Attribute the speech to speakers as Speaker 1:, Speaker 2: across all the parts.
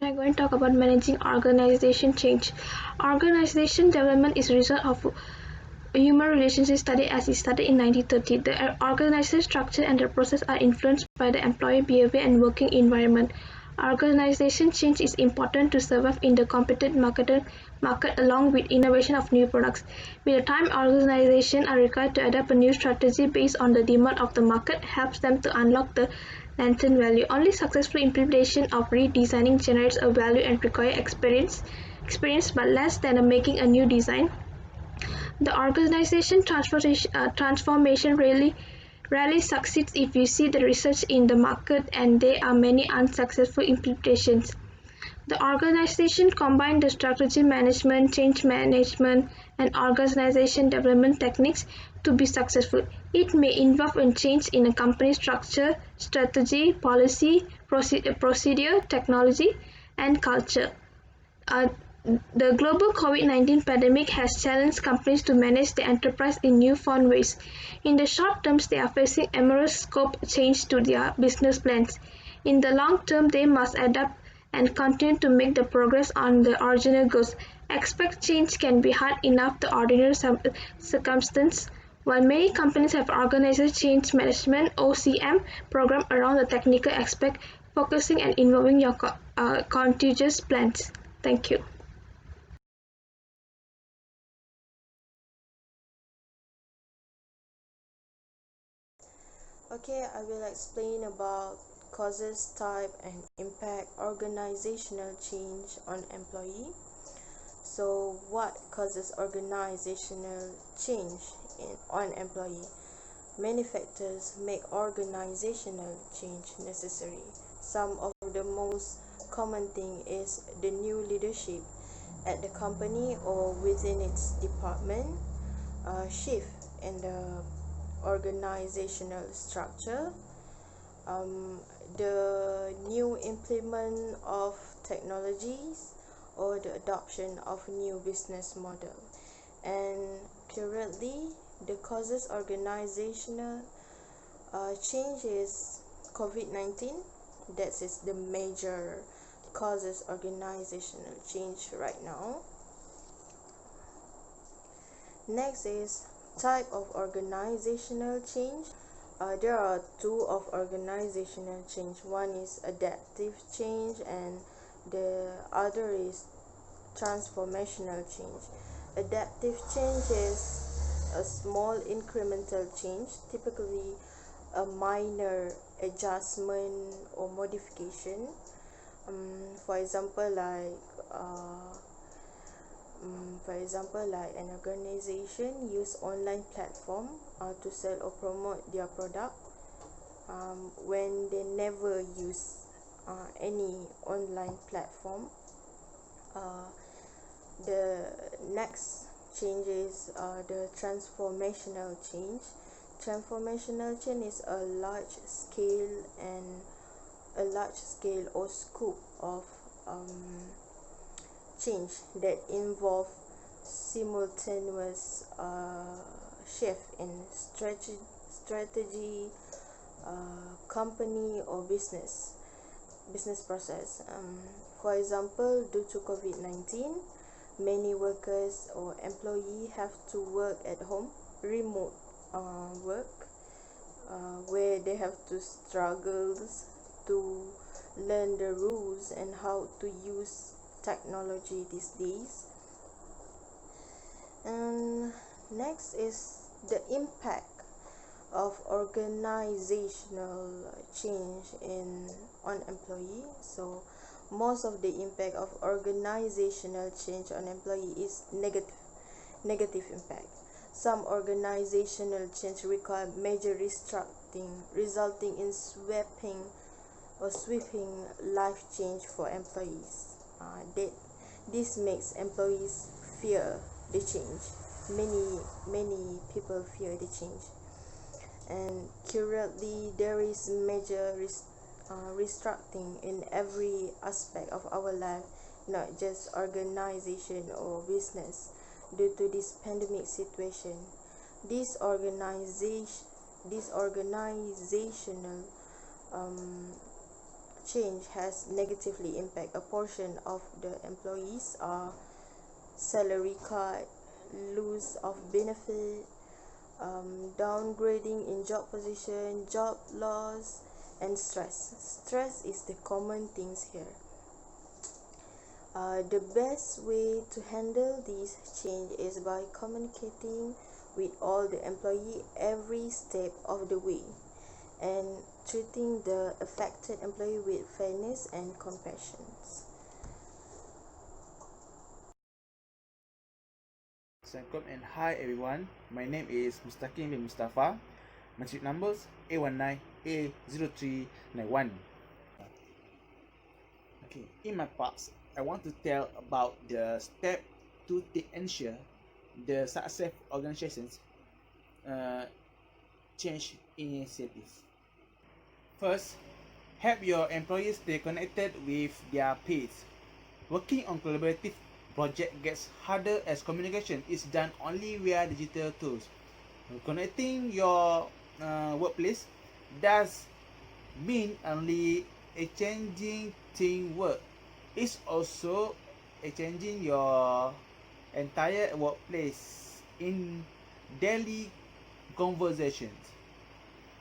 Speaker 1: I'm going to talk about managing organization change. Organization development is a result of human relationship study as it started in 1930. The organizational structure and the process are influenced by the employee behavior and working environment. Organization change is important to survive in the competitive market along with innovation of new products. With the time, organizations are required to adapt a new strategy based on the demand of the market helps them to unlock the latent value. Only successful implementation of redesigning generates a value and requires experience but less than making a new design. The organization transformation rarely succeeds if you see the research in the market and there are many unsuccessful implementations. The organization combines the strategy management, change management, and organization development techniques to be successful. It may involve a change in a company structure, strategy, policy, procedure, technology, and culture. The global COVID-19 pandemic has challenged companies to manage their enterprise in newfound ways. In the short term, they are facing enormous scope change to their business plans. In the long term, they must adapt and continue to make the progress on the original goals. Expect change can be hard enough to ordinary circumstances. While many companies have organized change management (OCM) program around the technical aspect, focusing and involving your contingency plans. Thank you.
Speaker 2: Okay, I will explain about causes, type, and impact organizational change on employee. So, what causes organizational change on employee? Many factors make organizational change necessary. Some of the most common thing is the new leadership at the company or within its department, shift in the organizational structure, the new implement of technologies or the adoption of new business model. And currently the causes organizational change is COVID-19. That is the major causes organizational change right now. Next is type of organizational change. There are two of organizational change. One is adaptive change and the other is transformational change. Adaptive change is a small incremental change, typically a minor adjustment or modification. For example, like an organization use online platform to sell or promote their product when they never use any online platform. The next change is the transformational change. Transformational change is a large scale or scope of change that involve simultaneous shift in strategy, company or business process. For example, due to COVID-19, many workers or employees have to work at home, remote work, where they have to struggle to learn the rules and how to use technology these days. And next is the impact of organizational change on employee. So most of the impact of organizational change on employee is negative impact. Some organizational change require major restructuring, resulting in sweeping life change for employees. This makes employees fear the change. Many people fear the change. And currently there is major restructuring in every aspect of our life, not just organization or business, due to this pandemic situation. This organizational change has negatively impacted a portion of the employees are salary cut, loss of benefit, downgrading in job position, job loss, and stress. Stress is the common things here. The best way to handle this change is by communicating with all the employee every step of the way and treating the affected employee with fairness and compassion.
Speaker 3: Assalamualaikum and hi everyone. My name is Mustaqim bin Mustafa. My street numbers A19A0391. Okay, in my parts, I want to tell about the step to ensure the success organizations change initiatives. First, help your employees stay connected with their peers. Working on collaborative project gets harder as communication is done only via digital tools. Connecting your workplace does mean only changing teamwork. It's also changing your entire workplace in daily conversations,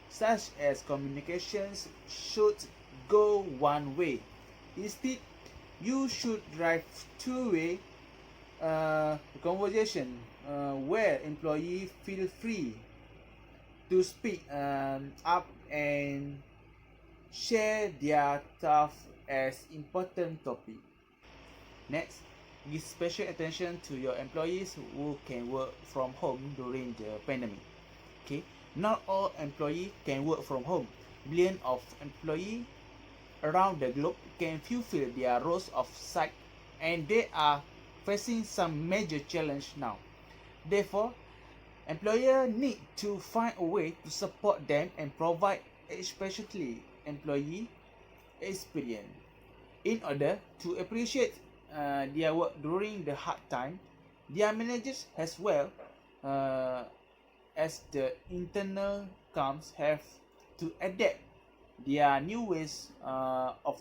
Speaker 3: such as communications should go one way. Instead, you should drive two-way conversation where employees feel free to speak up and share their thoughts as important topic. Next, give special attention to your employees who can work from home during the pandemic. Okay, not all employees can work from home. Millions of employees around the globe can fulfill their roles of site, and they are facing some major challenge now. Therefore, employers need to find a way to support them and provide especially employee experience. In order to appreciate their work during the hard time, their managers as well as the internal comms have to adapt their new ways of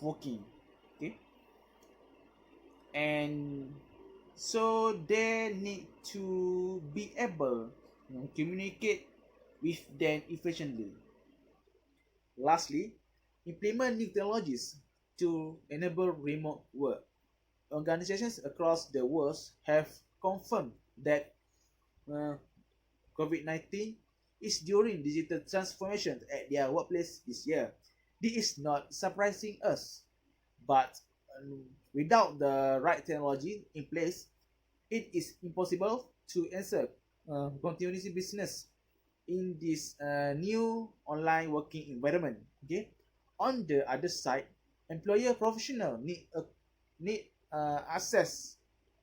Speaker 3: working. Okay, and so they need to be able to communicate with them efficiently. Lastly, implement new technologies to enable remote work. Organizations across the world have confirmed that COVID-19 is during digital transformation at their workplace this year. This is not surprising us, but without the right technology in place, it is impossible to answer continuity business in this new online working environment. Okay, on the other side, employer professional need access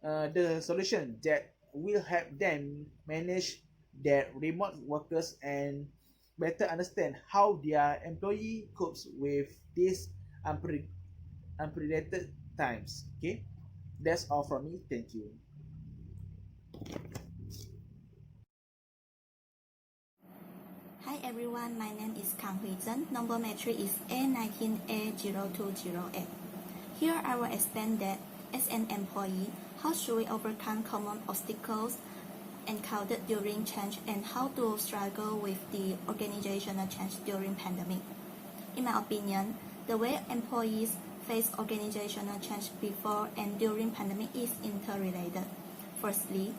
Speaker 3: the solution that will help them manage their remote workers and better understand how their employee copes with these unprecedented times. Okay, that's all from me. Thank you.
Speaker 4: Hi everyone, my name is Kang Hui Zhen. Number matrix is A19A0208. Here I will explain that as an employee, how should we overcome common obstacles encountered during change and how to struggle with the organizational change during pandemic. In my opinion, the way employees face organizational change before and during pandemic is interrelated. Firstly,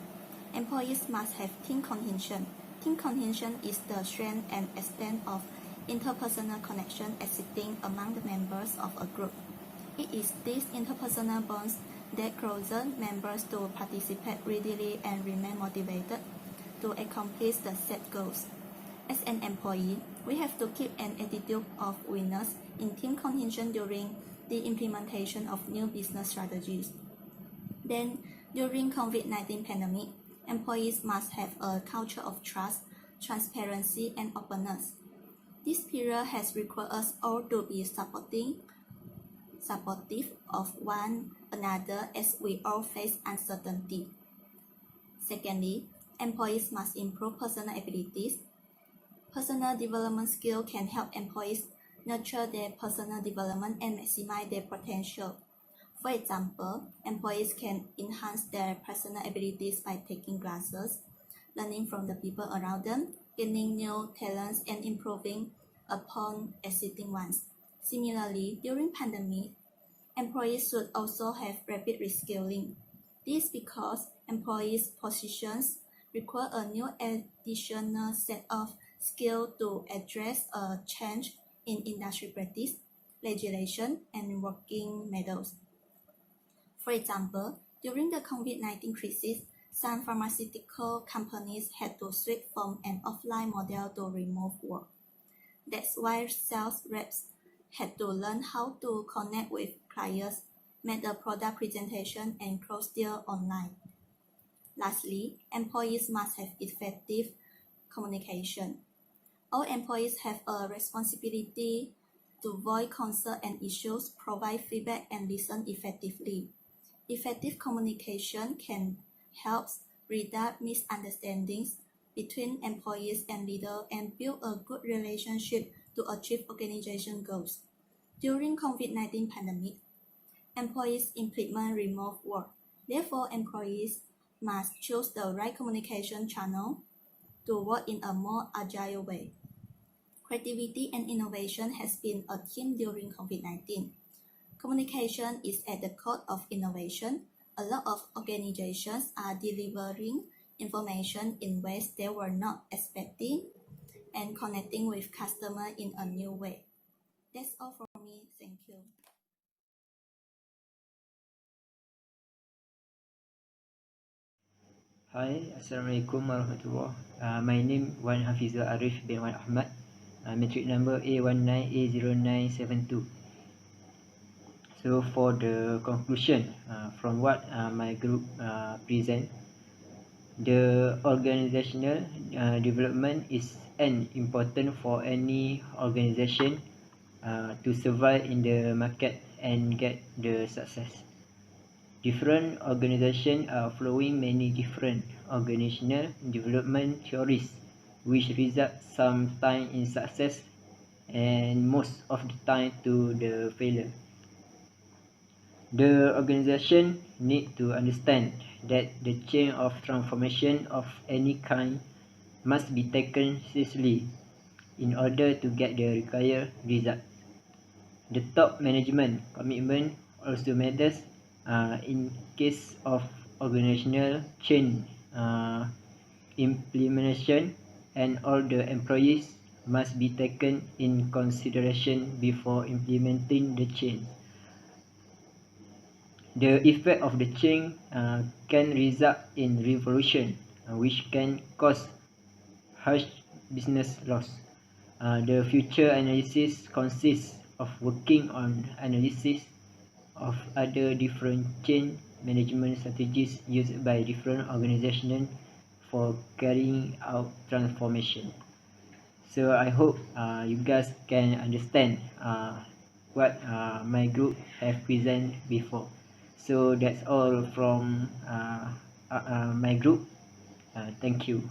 Speaker 4: employees must have team cohesion. Team cohesion is the strength and extent of interpersonal connection existing among the members of a group. It is these interpersonal bonds that cause members to participate readily and remain motivated to accomplish the set goals. As an employee, we have to keep an attitude of winners in team cohesion during the implementation of new business strategies. Then, during COVID-19 pandemic, employees must have a culture of trust, transparency, and openness. This period has required us all to be supportive of one another as we all face uncertainty. Secondly, employees must improve personal abilities. Personal development skills can help employees nurture their personal development, and maximize their potential. For example, employees can enhance their personal abilities by taking classes, learning from the people around them, gaining new talents, and improving upon existing ones. Similarly, during pandemic, employees should also have rapid reskilling. This because employees' positions require a new additional set of skills to address a change in industry practice, legislation, and working methods. For example, during the COVID-19 crisis, some pharmaceutical companies had to switch from an offline model to remote work. That's why sales reps had to learn how to connect with clients, make a product presentation, and close deals online. Lastly, employees must have effective communication. All employees have a responsibility to voice concerns and issues, provide feedback, and listen effectively. Effective communication can help reduce misunderstandings between employees and leaders and build a good relationship to achieve organization goals. During COVID-19 pandemic, employees implement remote work. Therefore, employees must choose the right communication channel to work in a more agile way. Creativity and innovation has been a theme during COVID-19. Communication is at the core of innovation. A lot of organizations are delivering information in ways they were not expecting and connecting with customers in a new way. That's all for me. Thank you.
Speaker 5: Hi, Assalamualaikum warahmatullahi. My name Wan Hafizul Arif bin Wan Ahmad. Matric number A19A0972. So for the conclusion from what my group present, the organizational development is an important for any organization to survive in the market and get the success. Different organizations are following many different organizational development theories, which result sometimes in success and most of the time to the failure. The organization need to understand that the chain of transformation of any kind must be taken seriously in order to get the required result. The top management commitment also matters in case of organizational change implementation, and all the employees must be taken in consideration before implementing the change. The effect of the change can result in revolution, which can cause harsh business loss. The future analysis consists of working on analysis of other different change management strategies used by different organizations for carrying out transformation. So I hope you guys can understand what my group have presented before. So that's all from my group. Thank you.